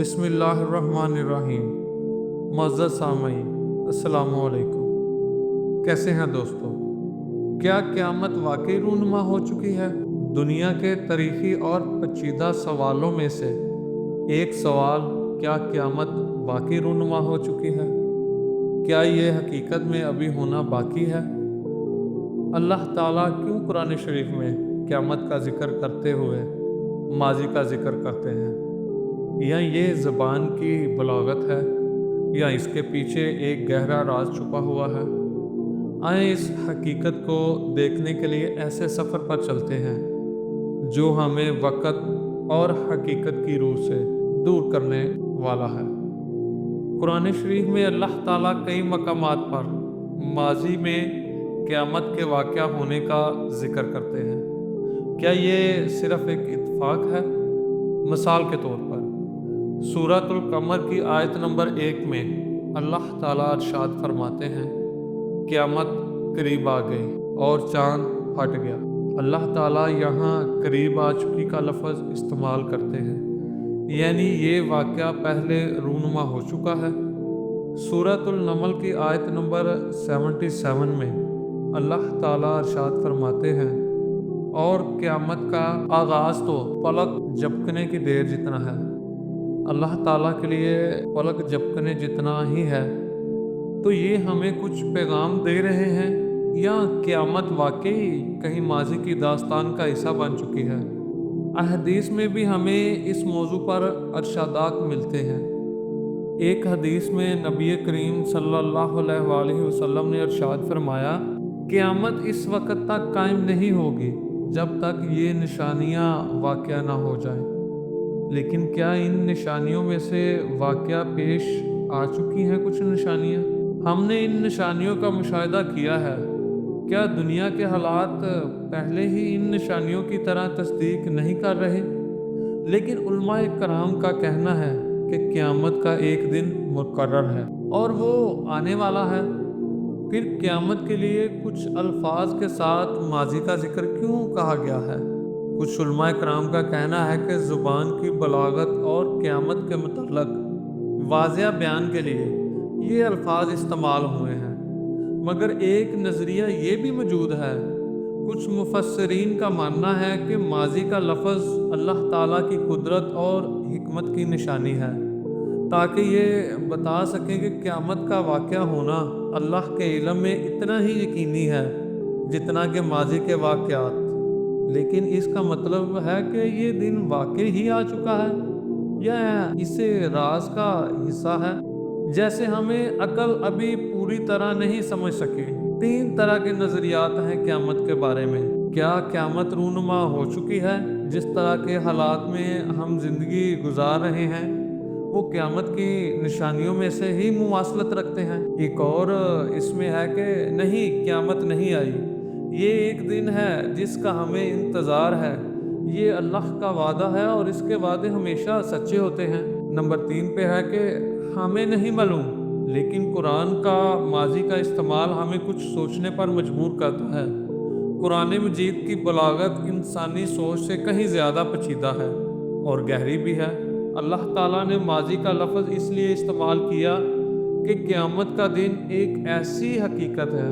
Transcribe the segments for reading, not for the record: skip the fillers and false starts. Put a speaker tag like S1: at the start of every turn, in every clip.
S1: بسم اللہ الرحمن الرحیم۔ معزز سامعین، السلام علیکم۔ کیسے ہیں دوستو؟ کیا قیامت واقعی رونما ہو چکی ہے؟ دنیا کے تاریخی اور پیچیدہ سوالوں میں سے ایک سوال، کیا قیامت واقعی رونما ہو چکی ہے؟ کیا یہ حقیقت میں ابھی ہونا باقی ہے؟ اللہ تعالیٰ کیوں قرآن شریف میں قیامت کا ذکر کرتے ہوئے ماضی کا ذکر کرتے ہیں؟ یا یہ زبان کی بلاغت ہے، یا اس کے پیچھے ایک گہرا راز چھپا ہوا ہے؟ آئیں اس حقیقت کو دیکھنے کے لیے ایسے سفر پر چلتے ہیں جو ہمیں وقت اور حقیقت کی روح سے دور کرنے والا ہے۔ قرآن شریف میں اللہ تعالیٰ کئی مقامات پر ماضی میں قیامت کے واقعہ ہونے کا ذکر کرتے ہیں۔ کیا یہ صرف ایک اتفاق ہے؟ مثال کے طور پر سورۃ القمر کی آیت نمبر 1 میں اللہ تعالیٰ ارشاد فرماتے ہیں، قیامت قریب آ گئی اور چاند پھٹ گیا۔ اللہ تعالیٰ یہاں قریب آ چکی کا لفظ استعمال کرتے ہیں، یعنی یہ واقعہ پہلے رونما ہو چکا ہے۔ سورۃ النمل کی آیت نمبر 77 میں اللہ تعالیٰ ارشاد فرماتے ہیں، اور قیامت کا آغاز تو پلک جھپکنے کی دیر جتنا ہے۔ اللہ تعالیٰ کے لیے پلک جھپکنے جتنا ہی ہے، تو یہ ہمیں کچھ پیغام دے رہے ہیں، یا قیامت واقعی کہیں ماضی کی داستان کا حصہ بن چکی ہے؟ احادیث میں بھی ہمیں اس موضوع پر ارشادات ملتے ہیں۔ ایک حدیث میں نبی کریم صلی اللہ علیہ وآلہ وسلم نے ارشاد فرمایا، قیامت اس وقت تک قائم نہیں ہوگی جب تک یہ نشانیاں واقعہ نہ ہو جائیں۔ لیکن کیا ان نشانیوں میں سے واقعہ پیش آ چکی ہیں؟ کچھ نشانیاں ہم نے ان نشانیوں کا مشاہدہ کیا ہے۔ کیا دنیا کے حالات پہلے ہی ان نشانیوں کی طرح تصدیق نہیں کر رہے؟ لیکن علماء کرام کا کہنا ہے کہ قیامت کا ایک دن مقرر ہے اور وہ آنے والا ہے۔ پھر قیامت کے لیے کچھ الفاظ کے ساتھ ماضی کا ذکر کیوں کہا گیا ہے؟ کچھ علماء کرام کا کہنا ہے کہ زبان کی بلاغت اور قیامت کے متعلق واضح بیان کے لیے یہ الفاظ استعمال ہوئے ہیں، مگر ایک نظریہ یہ بھی موجود ہے۔ کچھ مفسرین کا ماننا ہے کہ ماضی کا لفظ اللہ تعالیٰ کی قدرت اور حکمت کی نشانی ہے، تاکہ یہ بتا سکیں کہ قیامت کا واقعہ ہونا اللہ کے علم میں اتنا ہی یقینی ہے جتنا کہ ماضی کے واقعات۔ لیکن اس کا مطلب ہے کہ یہ دن واقعی ہی آ چکا ہے، یا اسے راز کا حصہ ہے؟ جیسے ہمیں عقل ابھی پوری طرح نہیں سمجھ سکی۔ 3 طرح کے نظریات ہیں قیامت کے بارے میں۔ کیا قیامت رونما ہو چکی ہے؟ جس طرح کے حالات میں ہم زندگی گزار رہے ہیں وہ قیامت کی نشانیوں میں سے ہی مماثلت رکھتے ہیں۔ ایک اور اس میں ہے کہ نہیں، قیامت نہیں آئی، یہ ایک دن ہے جس کا ہمیں انتظار ہے، یہ اللہ کا وعدہ ہے اور اس کے وعدے ہمیشہ سچے ہوتے ہیں۔ نمبر 3 پہ ہے کہ ہمیں نہیں معلوم، لیکن قرآن کا ماضی کا استعمال ہمیں کچھ سوچنے پر مجبور کرتا ہے۔ قرآن مجید کی بلاغت انسانی سوچ سے کہیں زیادہ پیچیدہ ہے اور گہری بھی ہے۔ اللہ تعالیٰ نے ماضی کا لفظ اس لیے استعمال کیا کہ قیامت کا دن ایک ایسی حقیقت ہے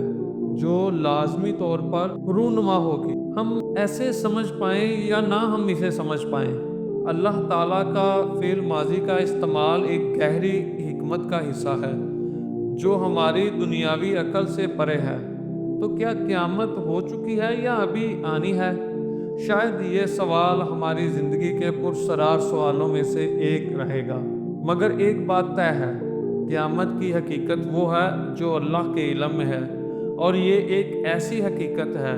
S1: جو لازمی طور پر رونما ہوگی، ہم ایسے سمجھ پائیں یا نہ ہم اسے سمجھ پائیں۔ اللہ تعالیٰ کا فعل ماضی کا استعمال ایک گہری حکمت کا حصہ ہے جو ہماری دنیاوی عقل سے پرے ہے۔ تو کیا قیامت ہو چکی ہے یا ابھی آنی ہے؟ شاید یہ سوال ہماری زندگی کے پراسرار سوالوں میں سے ایک رہے گا، مگر ایک بات طے ہے، قیامت کی حقیقت وہ ہے جو اللہ کے علم میں ہے، اور یہ ایک ایسی حقیقت ہے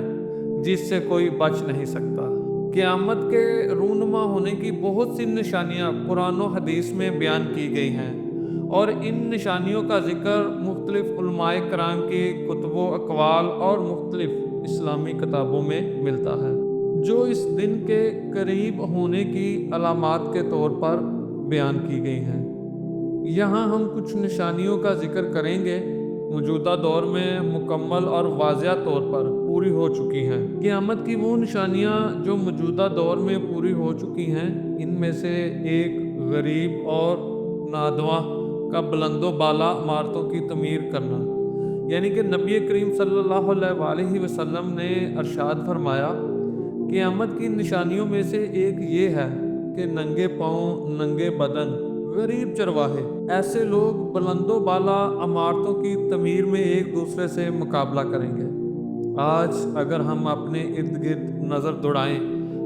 S1: جس سے کوئی بچ نہیں سکتا۔ قیامت کے رونما ہونے کی بہت سی نشانیاں قرآن و حدیث میں بیان کی گئی ہیں، اور ان نشانیوں کا ذکر مختلف علماء کرام کی کتب و اقوال اور مختلف اسلامی کتابوں میں ملتا ہے، جو اس دن کے قریب ہونے کی علامات کے طور پر بیان کی گئی ہیں۔ یہاں ہم کچھ نشانیوں کا ذکر کریں گے موجودہ دور میں مکمل اور واضح طور پر پوری ہو چکی ہیں۔ قیامت کی وہ نشانیاں جو موجودہ دور میں پوری ہو چکی ہیں، ان میں سے ایک غریب اور نادواں کا بلند و بالا عمارتوں کی تعمیر کرنا۔ یعنی کہ نبی کریم صلی اللہ علیہ وآلہ وسلم نے ارشاد فرمایا، قیامت کی نشانیوں میں سے ایک یہ ہے کہ ننگے پاؤں ننگے بدن غریب چرواہے ایسے لوگ بلند و بالا عمارتوں کی تعمیر میں ایک دوسرے سے مقابلہ کریں گے۔ آج اگر ہم اپنے ارد گرد نظر دوڑائیں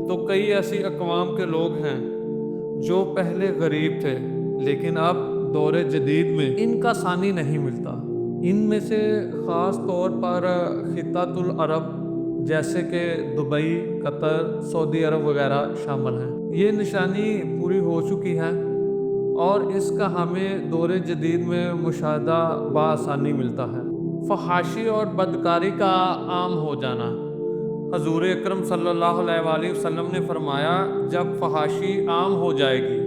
S1: تو کئی ایسی اقوام کے لوگ ہیں جو پہلے غریب تھے لیکن اب دور جدید میں ان کا ثانی نہیں ملتا۔ ان میں سے خاص طور پر خطۃ العرب جیسے کہ دبئی، قطر، سعودی عرب وغیرہ شامل ہیں۔ یہ نشانی پوری ہو چکی ہے اور اس کا ہمیں دور جدید میں مشاہدہ بآسانی ملتا ہے۔ فحاشی اور بدکاری کا عام ہو جانا۔ حضور اکرم صلی اللہ علیہ وآلہ وسلم نے فرمایا، جب فحاشی عام ہو جائے گی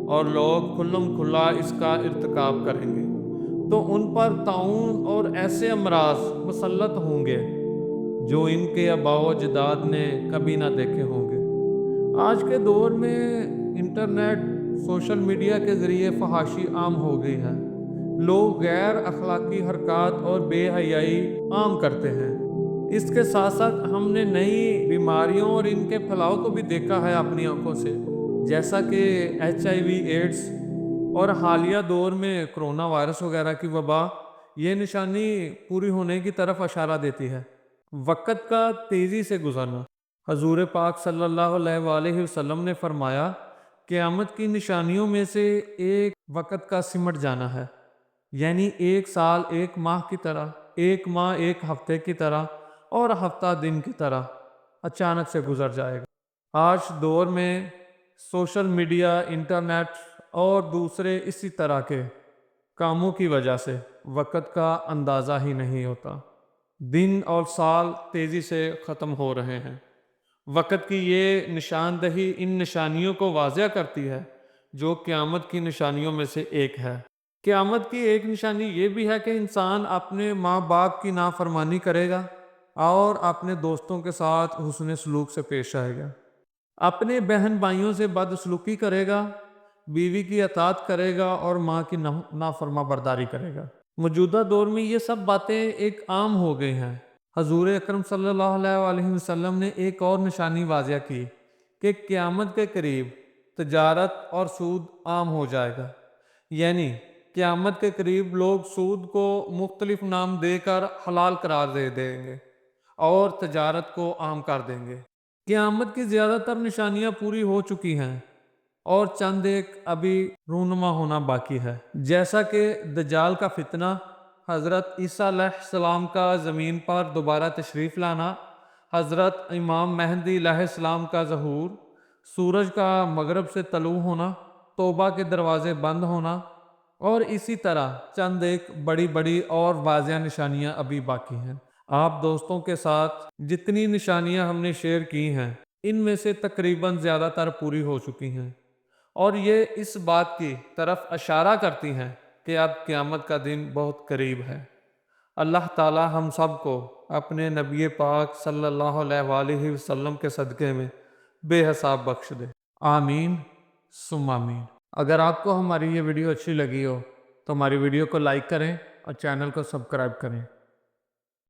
S1: اور لوگ کھلم کھلا اس کا ارتکاب کریں گے تو ان پر طاعون اور ایسے امراض مسلط ہوں گے جو ان کے آباء و اجداد نے کبھی نہ دیکھے ہوں گے۔ آج کے دور میں انٹرنیٹ، سوشل میڈیا کے ذریعے فحاشی عام ہو گئی ہے۔ لوگ غیر اخلاقی حرکات اور بے حیائی عام کرتے ہیں۔ اس کے ساتھ ساتھ ہم نے نئی بیماریوں اور ان کے پھیلاؤ کو بھی دیکھا ہے اپنی آنکھوں سے، جیسا کہ HIV ایڈز اور حالیہ دور میں کرونا وائرس وغیرہ کی وبا۔ یہ نشانی پوری ہونے کی طرف اشارہ دیتی ہے۔ وقت کا تیزی سے گزرنا۔ حضور پاک صلی اللہ علیہ وآلہ وسلم نے فرمایا، قیامت کی نشانیوں میں سے ایک وقت کا سمٹ جانا ہے، یعنی ایک سال ایک ماہ کی طرح، ایک ماہ ایک ہفتے کی طرح اور ہفتہ دن کی طرح اچانک سے گزر جائے گا۔ آج دور میں سوشل میڈیا، انٹرنیٹ اور دوسرے اسی طرح کے کاموں کی وجہ سے وقت کا اندازہ ہی نہیں ہوتا۔ دن اور سال تیزی سے ختم ہو رہے ہیں۔ وقت کی یہ نشاندہی ان نشانیوں کو واضح کرتی ہے جو قیامت کی نشانیوں میں سے ایک ہے۔ قیامت کی ایک نشانی یہ بھی ہے کہ انسان اپنے ماں باپ کی نافرمانی کرے گا اور اپنے دوستوں کے ساتھ حسن سلوک سے پیش آئے گا، اپنے بہن بھائیوں سے بدسلوکی کرے گا، بیوی کی اطاعت کرے گا اور ماں کی نافرما برداری کرے گا۔ موجودہ دور میں یہ سب باتیں ایک عام ہو گئی ہیں۔ حضور اکرم صلی اللہ علیہ وآلہ وسلم نے ایک اور نشانی واضح کی کہ قیامت کے قریب تجارت اور سود عام ہو جائے گا، یعنی قیامت کے قریب لوگ سود کو مختلف نام دے کر حلال قرار دے دیں گے اور تجارت کو عام کر دیں گے۔ قیامت کی زیادہ تر نشانیاں پوری ہو چکی ہیں اور چند ایک ابھی رونما ہونا باقی ہے، جیسا کہ دجال کا فتنہ، حضرت عیسیٰ علیہ السلام کا زمین پر دوبارہ تشریف لانا، حضرت امام مہدی علیہ السلام کا ظہور، سورج کا مغرب سے طلوع ہونا، توبہ کے دروازے بند ہونا اور اسی طرح چند ایک بڑی بڑی اور واضح نشانیاں ابھی باقی ہیں۔ آپ دوستوں کے ساتھ جتنی نشانیاں ہم نے شیئر کی ہیں ان میں سے تقریباً زیادہ تر پوری ہو چکی ہیں اور یہ اس بات کی طرف اشارہ کرتی ہیں کہ اب قیامت کا دن بہت قریب ہے۔ اللہ تعالی ہم سب کو اپنے نبی پاک صلی اللہ علیہ وآلہ وسلم کے صدقے میں بے حساب بخش دے، آمین ثم آمین۔ اگر آپ کو ہماری یہ ویڈیو اچھی لگی ہو تو ہماری ویڈیو کو لائک کریں اور چینل کو سبسکرائب کریں۔